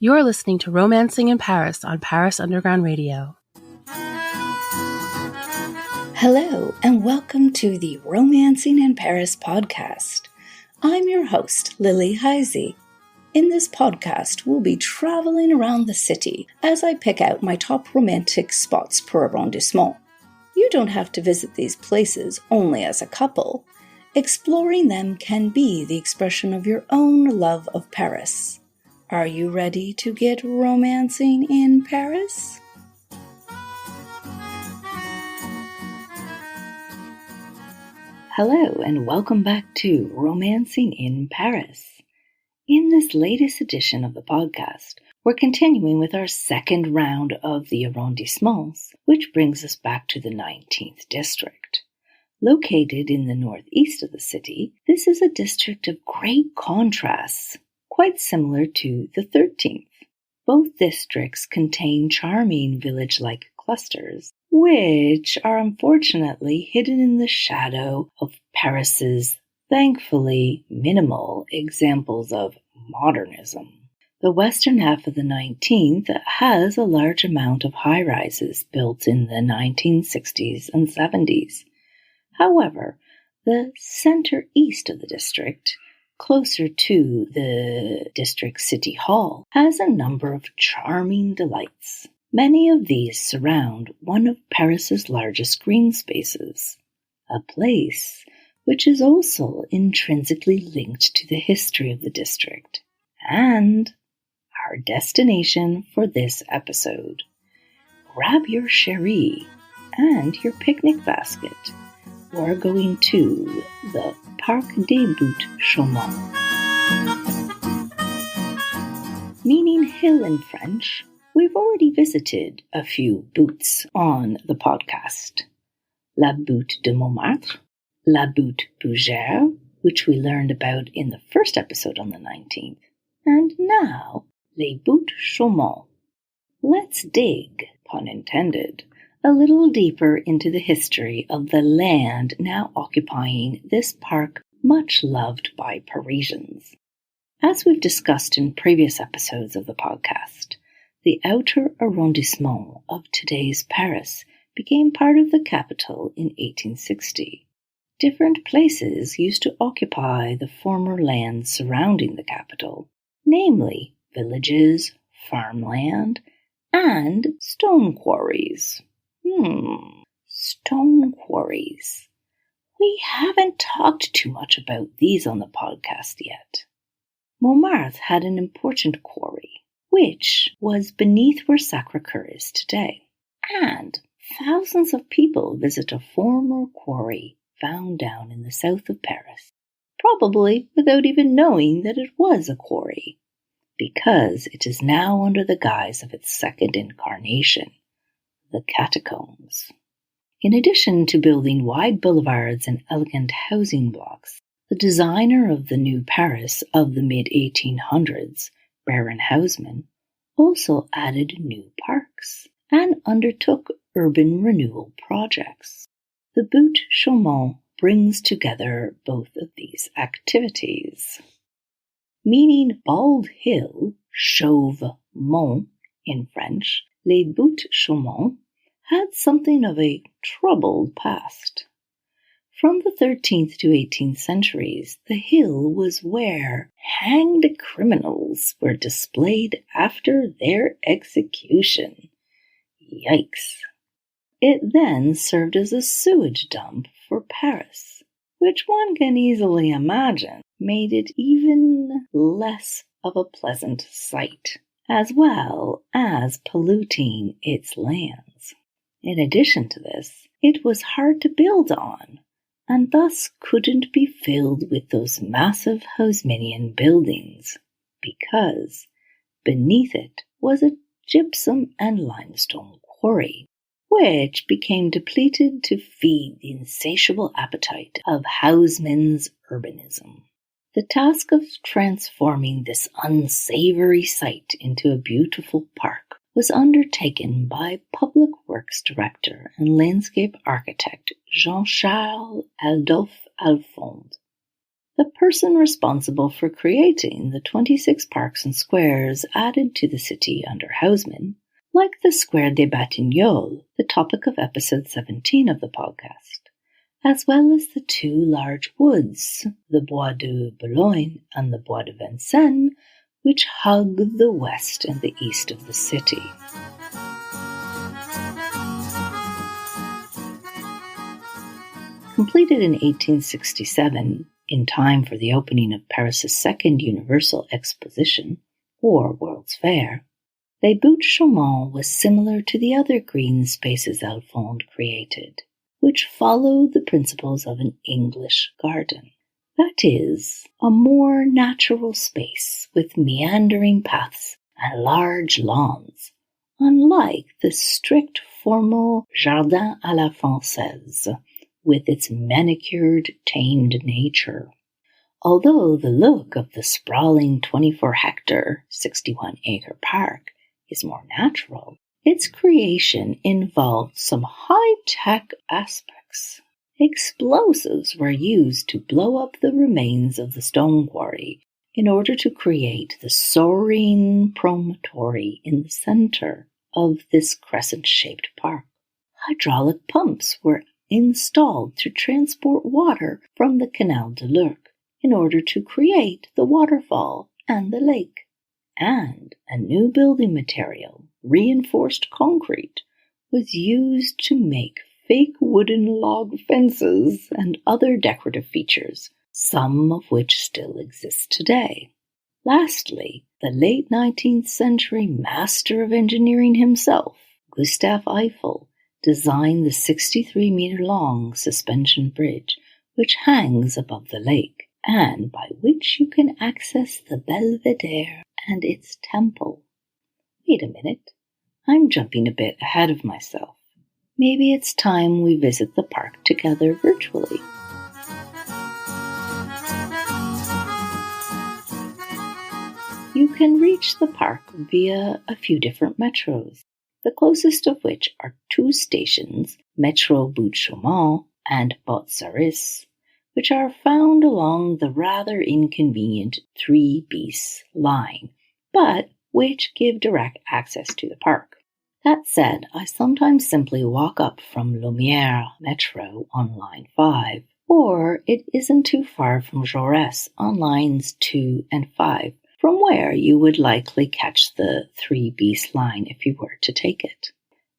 You're listening to Romancing in Paris on Paris Underground Radio. Hello, and welcome to the Romancing in Paris podcast. I'm your host, Lily Heise. In this podcast, we'll be traveling around the city as I pick out my top romantic spots per arrondissement. You don't have to visit these places only as a couple. Exploring them can be the expression of your own love of Paris. Are you ready to get romancing in Paris? Hello, and welcome back to Romancing in Paris. In this latest edition of the podcast, we're continuing with our second round of the arrondissements, which brings us back to the 19th district. Located in the northeast of the city, this is a district of great contrasts, quite similar to the 13th. Both districts contain charming village-like clusters, which are unfortunately hidden in the shadow of Paris's thankfully minimal examples of modernism. The western half of the 19th has a large amount of high-rises built in the 1960s and 70s. However, the center-east of the district, closer to the district city hall, has a number of charming delights. Many of these surround one of Paris's largest green spaces, a place which is also intrinsically linked to the history of the district, and our destination for this episode. Grab your chérie and your picnic basket. We're going to the Parc des Buttes Chaumont. Meaning hill in French, we've already visited a few buttes on the podcast. La Butte de Montmartre, La Butte Bougère, which we learned about in the first episode on the 19th, and now Les Buttes Chaumont. Let's dig, pun intended, a little deeper into the history of the land now occupying this park much loved by Parisians. As we've discussed in previous episodes of the podcast, the outer arrondissement of today's Paris became part of the capital in 1860. Different places used to occupy the former land surrounding the capital, namely villages, farmland, and stone quarries. Stone quarries. We haven't talked too much about these on the podcast yet. Montmartre had an important quarry, which was beneath where Sacré-Cœur is today. And thousands of people visit a former quarry found down in the south of Paris, probably without even knowing that it was a quarry, because it is now under the guise of its second incarnation, the catacombs. In addition to building wide boulevards and elegant housing blocks, the designer of the new Paris of the mid-1800s, Baron Haussmann, also added new parks and undertook urban renewal projects. The Buttes Chaumont brings together both of these activities. Meaning bald hill, chauve mont in French, Les Buttes Chaumont had something of a troubled past. From the 13th to 18th centuries, the hill was where hanged criminals were displayed after their execution. Yikes. It then served as a sewage dump for Paris, which one can easily imagine made it even less of a pleasant sight, as well as polluting its lands. In addition to this, it was hard to build on, and thus couldn't be filled with those massive Haussmannian buildings, because beneath it was a gypsum and limestone quarry, which became depleted to feed the insatiable appetite of Haussmann's urbanism. The task of transforming this unsavory site into a beautiful park was undertaken by Public Works Director and Landscape Architect Jean-Charles Adolphe Alphonse. The person responsible for creating the 26 parks and squares added to the city under Haussmann, like the Square des Batignolles, the topic of episode 17 of the podcast, as well as the two large woods, the Bois de Boulogne and the Bois de Vincennes, which hug the west and the east of the city. Completed in 1867, in time for the opening of Paris's second Universal Exposition, or World's Fair, Les Buttes Chaumont was similar to the other green spaces Alphonse created, which followed the principles of an English garden. That is, a more natural space with meandering paths and large lawns, unlike the strict formal jardin à la française, with its manicured, tamed nature. Although the look of the sprawling 24-hectare, 61-acre park is more natural, its creation involved some high-tech aspects. Explosives were used to blow up the remains of the stone quarry in order to create the soaring promontory in the center of this crescent-shaped park. Hydraulic pumps were installed to transport water from the Canal de l'Ourcq in order to create the waterfall and the lake. And a new building material, reinforced concrete, was used to make fake wooden log fences and other decorative features, some of which still exist today. Lastly, the late 19th century master of engineering himself, Gustave Eiffel, designed the 63-meter-long suspension bridge which hangs above the lake, and by which you can access the Belvedere and its temple. Wait a minute, I'm jumping a bit ahead of myself. Maybe it's time we visit the park together virtually. You can reach the park via a few different metros, the closest of which are two stations, Metro Buttes Chaumont and Buttes, which are found along the rather inconvenient 3 bis line, but which give direct access to the park. That said, I sometimes simply walk up from Lumière Metro on line 5, or it isn't too far from Jaurès on lines 2 and 5, from where you would likely catch the 3 bis line if you were to take it.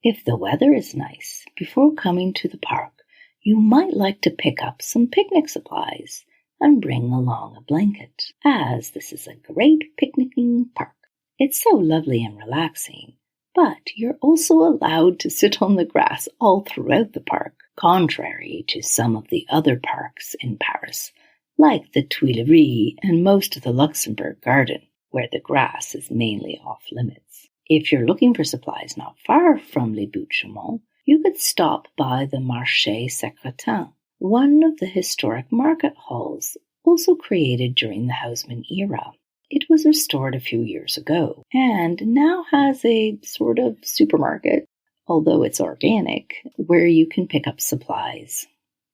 If the weather is nice, before coming to the park, you might like to pick up some picnic supplies and bring along a blanket, as this is a great picnicking park. It's so lovely and relaxing, but you're also allowed to sit on the grass all throughout the park, contrary to some of the other parks in Paris, like the Tuileries and most of the Luxembourg Garden, where the grass is mainly off limits. If you're looking for supplies not far from Les Buttes Chaumont, you could stop by the Marché Secretin, one of the historic market halls, also created during the Haussmann era. It was restored a few years ago, and now has a sort of supermarket, although it's organic, where you can pick up supplies.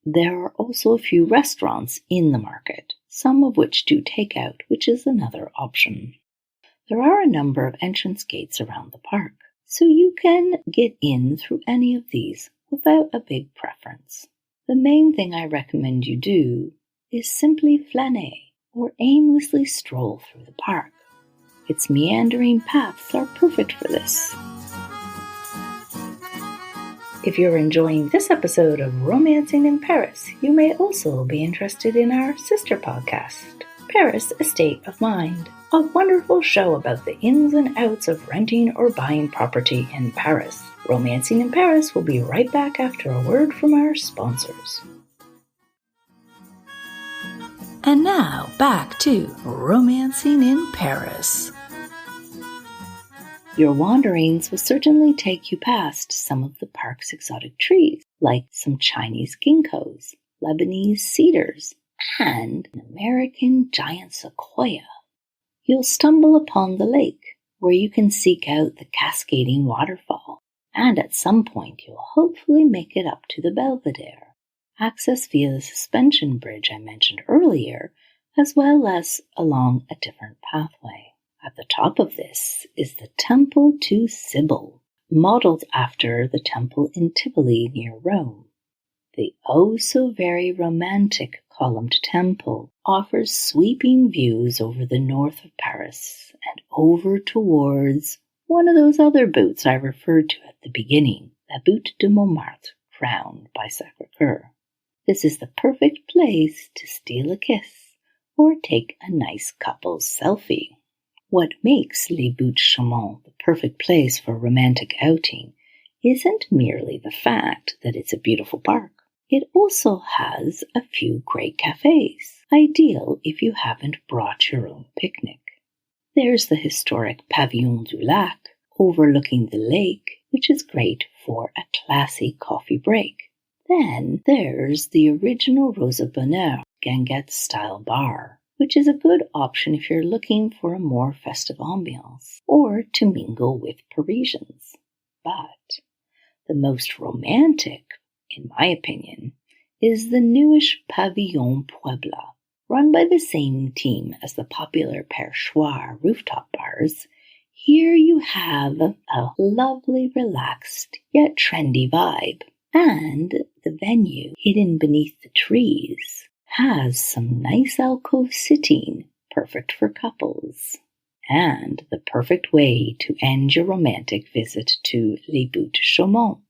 There are also a few restaurants in the market, some of which do takeout, which is another option. There are a number of entrance gates around the park, so you can get in through any of these without a big preference. The main thing I recommend you do is simply flâner, or aimlessly stroll through the park. Its meandering paths are perfect for this. If you're enjoying this episode of Romancing in Paris, you may also be interested in our sister podcast, Paris: A State of Mind, a wonderful show about the ins and outs of renting or buying property in Paris. Romancing in Paris will be right back after a word from our sponsors. And now, back to Romancing in Paris. Your wanderings will certainly take you past some of the park's exotic trees, like some Chinese ginkgos, Lebanese cedars, and an American giant sequoia. You'll stumble upon the lake, where you can seek out the cascading waterfall, and at some point you'll hopefully make it up to the Belvedere. Access via the suspension bridge I mentioned earlier as well as along a different pathway. At the top of this is the Temple to Cybele, modeled after the temple in Tivoli near Rome. The oh-so-very romantic columned temple offers sweeping views over the north of Paris and over towards one of those other buttes I referred to at the beginning, La Butte de Montmartre, crowned by Sacré-Cœur. This is the perfect place to steal a kiss or take a nice couple's selfie. What makes Les Buttes Chaumont the perfect place for a romantic outing isn't merely the fact that it's a beautiful park. It also has a few great cafes, ideal if you haven't brought your own picnic. There's the historic Pavillon du Lac, overlooking the lake, which is great for a classy coffee break. Then there's the original Rosa Bonheur Ganguette-style bar, which is a good option if you're looking for a more festive ambiance or to mingle with Parisians. But the most romantic, in my opinion, is the newish Pavillon Puebla, run by the same team as the popular Perchoir rooftop bars. Here you have a lovely, relaxed, yet trendy vibe, and the venue, hidden beneath the trees, has some nice alcove seating, perfect for couples, and the perfect way to end your romantic visit to Les Buttes Chaumont.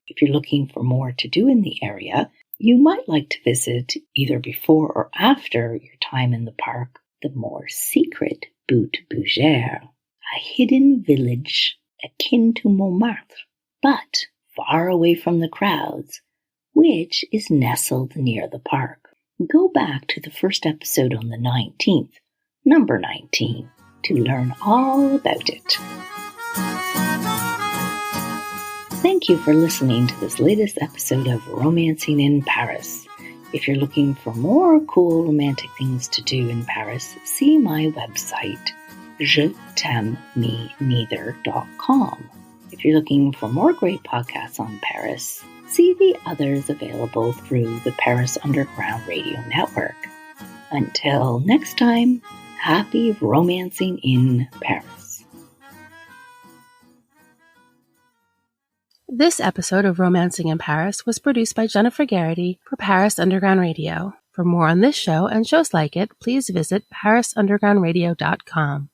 If you're looking for more to do in the area, you might like to visit, either before or after your time in the park, the more secret Butte Bougère, a hidden village akin to Montmartre, but far away from the crowds, which is nestled near the park. Go back to the first episode on the 19th, number 19, to learn all about it. Thank you for listening to this latest episode of Romancing in Paris. If you're looking for more cool romantic things to do in Paris, see my website, jetammeneither.com. If you're looking for more great podcasts on Paris, see the others available through the Paris Underground Radio Network. Until next time, happy romancing in Paris. This episode of Romancing in Paris was produced by Jennifer Garrity for Paris Underground Radio. For more on this show and shows like it, please visit parisundergroundradio.com.